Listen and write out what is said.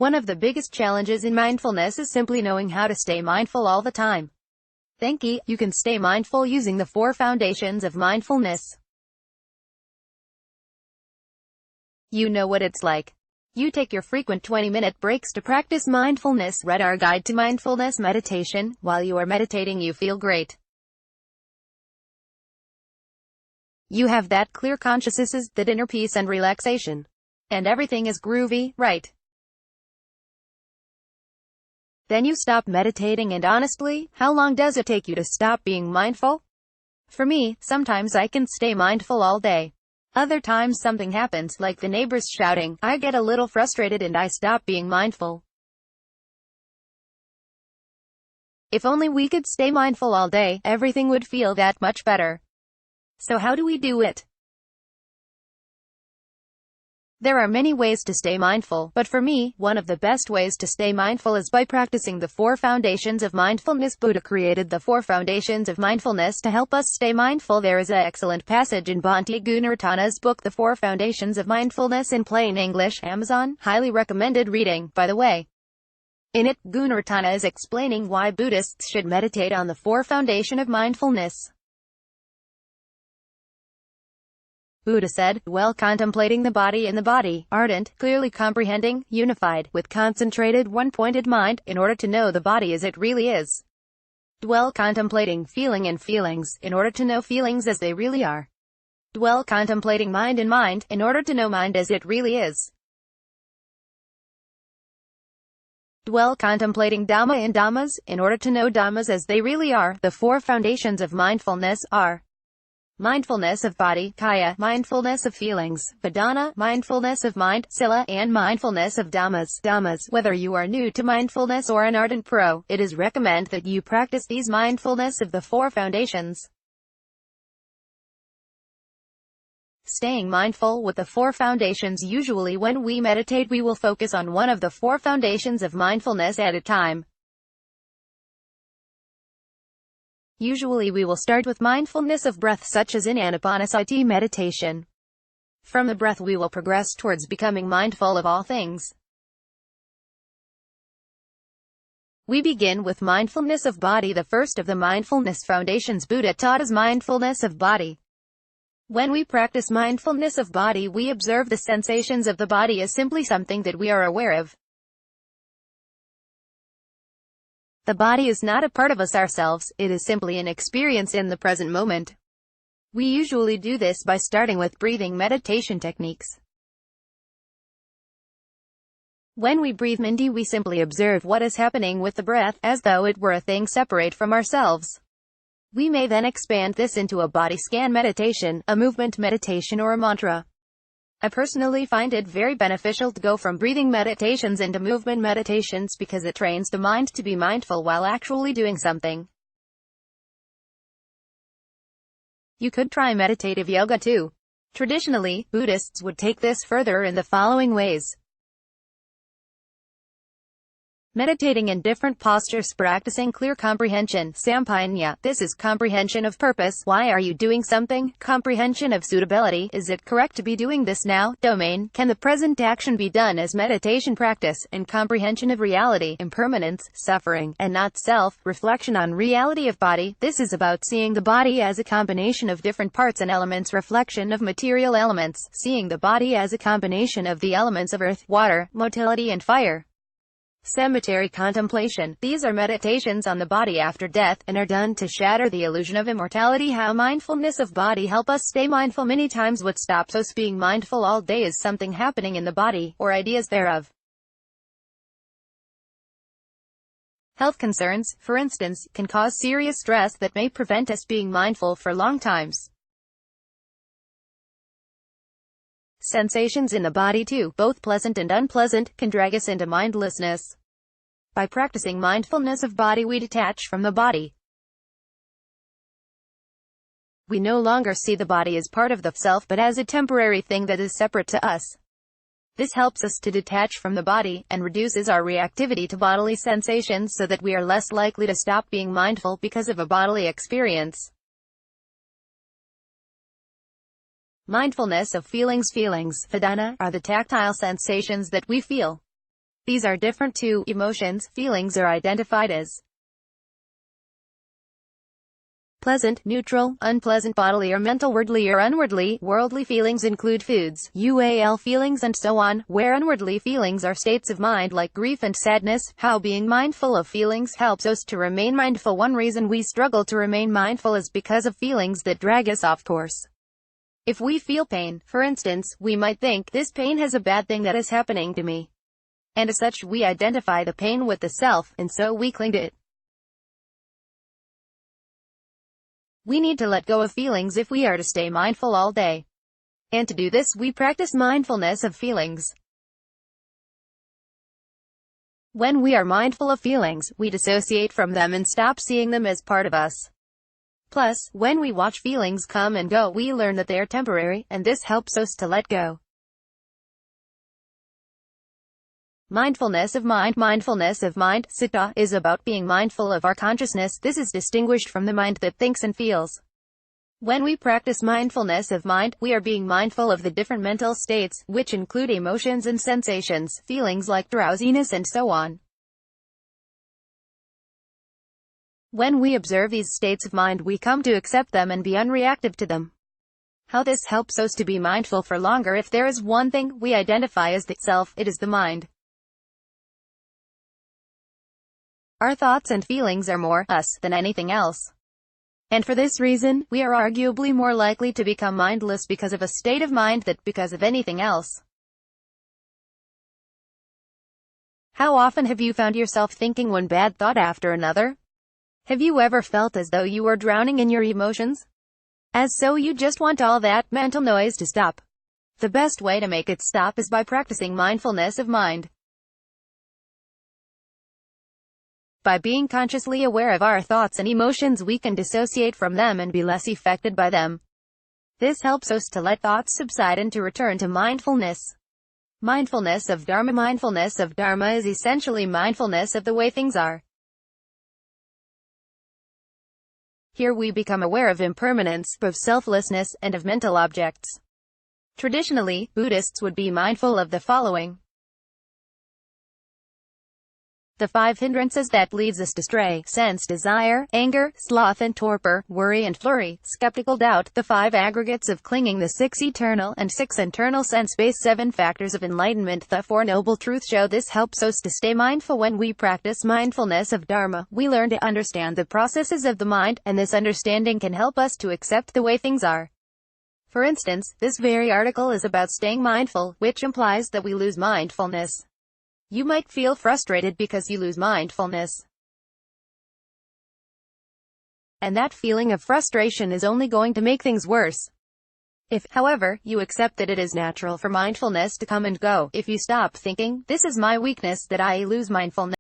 One of the biggest challenges in mindfulness is simply knowing how to stay mindful all the time. Thank you. You can stay mindful using the 4 foundations of mindfulness. You know what it's like. You take your frequent 20-minute breaks to practice mindfulness. Read our guide to mindfulness meditation. While you are meditating, you feel great. You have that clear consciousness, that inner peace and relaxation. And everything is groovy, right? Then you stop meditating, and honestly, how long does it take you to stop being mindful? For me, sometimes I can stay mindful all day. Other times something happens, like the neighbors shouting, I get a little frustrated and I stop being mindful. If only we could stay mindful all day, everything would feel that much better. So how do we do it? There are many ways to stay mindful, but for me, one of the best ways to stay mindful is by practicing the 4 foundations of mindfulness. Buddha created the 4 foundations of mindfulness to help us stay mindful. There is an excellent passage in Bhante Gunaratana's book, The 4 Foundations of Mindfulness, in plain English. Amazon, highly recommended reading, by the way. In it, Gunaratana is explaining why Buddhists should meditate on the 4 foundations of mindfulness. Buddha said, while contemplating the body in the body, ardent, clearly comprehending, unified, with concentrated one-pointed mind, in order to know the body as it really is. Dwell contemplating feeling and feelings, in order to know feelings as they really are. Dwell contemplating mind and mind, in order to know mind as it really is. Dwell contemplating Dhamma and Dhammas, in order to know Dhammas as they really are. The 4 foundations of mindfulness are mindfulness of body, kaya, mindfulness of feelings, vedana, mindfulness of mind, sila, and mindfulness of dhammas. Whether you are new to mindfulness or an ardent pro, it is recommended that you practice these mindfulness of the 4 foundations. Staying mindful with the 4 foundations. Usually when we meditate, we will focus on one of the 4 foundations of mindfulness at a time. Usually we will start with mindfulness of breath, such as in Anapanasati meditation. From the breath we will progress towards becoming mindful of all things. We begin with mindfulness of body, the first of the mindfulness foundations Buddha taught as mindfulness of body. When we practice mindfulness of body, we observe the sensations of the body as simply something that we are aware of. The body is not a part of us ourselves, it is simply an experience in the present moment. We usually do this by starting with breathing meditation techniques. When we breathe Mindy, we simply observe what is happening with the breath, as though it were a thing separate from ourselves. We may then expand this into a body scan meditation, a movement meditation, or a mantra. I personally find it very beneficial to go from breathing meditations into movement meditations because it trains the mind to be mindful while actually doing something. You could try meditative yoga too. Traditionally, Buddhists would take this further in the following ways. Meditating in different postures, practicing clear comprehension, sampajanya. This is comprehension of purpose. Why are you doing something? Comprehension of suitability. Is it correct to be doing this now? Domain. Can the present action be done as meditation practice? And comprehension of reality, impermanence, suffering, and not self. Reflection on reality of body. This is about seeing the body as a combination of different parts and elements. Reflection of material elements. Seeing the body as a combination of the elements of earth, water, motility, and fire. Cemetery contemplation. These are meditations on the body after death, and are done to shatter the illusion of immortality. How mindfulness of body help us stay mindful. Many times what stops us being mindful all day is something happening in the body, or ideas thereof. Health concerns, for instance, can cause serious stress that may prevent us being mindful for long times. Sensations in the body too, both pleasant and unpleasant, can drag us into mindlessness. By practicing mindfulness of body, we detach from the body. We no longer see the body as part of the self, but as a temporary thing that is separate to us. This helps us to detach from the body, and reduces our reactivity to bodily sensations so that we are less likely to stop being mindful because of a bodily experience. Mindfulness of feelings. Feelings, vedana, are the tactile sensations that we feel. These are different too. Emotions, feelings are identified as pleasant, neutral, unpleasant, bodily or mental, worldly or unworldly. Worldly feelings include foods, UAL feelings and so on, where unworldly feelings are states of mind like grief and sadness. How being mindful of feelings helps us to remain mindful. One reason we struggle to remain mindful is because of feelings that drag us off course. If we feel pain, for instance, we might think, this pain has a bad thing that is happening to me. And as such, we identify the pain with the self, and so we cling to it. We need to let go of feelings if we are to stay mindful all day. And to do this, we practice mindfulness of feelings. When we are mindful of feelings, we dissociate from them and stop seeing them as part of us. Plus, when we watch feelings come and go, we learn that they are temporary, and this helps us to let go. Mindfulness of mind. Mindfulness of mind, citta, is about being mindful of our consciousness. This is distinguished from the mind that thinks and feels. When we practice mindfulness of mind, we are being mindful of the different mental states, which include emotions and sensations, feelings like drowsiness and so on. When we observe these states of mind, we come to accept them and be unreactive to them. How this helps us to be mindful for longer. If there is one thing we identify as the self, it is the mind. Our thoughts and feelings are more us than anything else. And for this reason, we are arguably more likely to become mindless because of a state of mind than because of anything else. How often have you found yourself thinking one bad thought after another? Have you ever felt as though you were drowning in your emotions? As so you just want all that mental noise to stop. The best way to make it stop is by practicing mindfulness of mind. By being consciously aware of our thoughts and emotions, we can dissociate from them and be less affected by them. This helps us to let thoughts subside and to return to mindfulness. Mindfulness of Dharma. Mindfulness of Dharma is essentially mindfulness of the way things are. Here we become aware of impermanence, of selflessness, and of mental objects. Traditionally, Buddhists would be mindful of the following: the 5 hindrances that leads us astray: sense, desire, anger, sloth and torpor, worry and flurry, skeptical doubt; the 5 aggregates of clinging; the 6 eternal and 6 internal sense-based; 7 factors of enlightenment; the 4 noble truths. Show this helps us to stay mindful. When we practice mindfulness of Dharma, we learn to understand the processes of the mind, and this understanding can help us to accept the way things are. For instance, this very article is about staying mindful, which implies that we lose mindfulness. You might feel frustrated because you lose mindfulness. And that feeling of frustration is only going to make things worse. If, however, you accept that it is natural for mindfulness to come and go, if you stop thinking, this is my weakness that I lose mindfulness,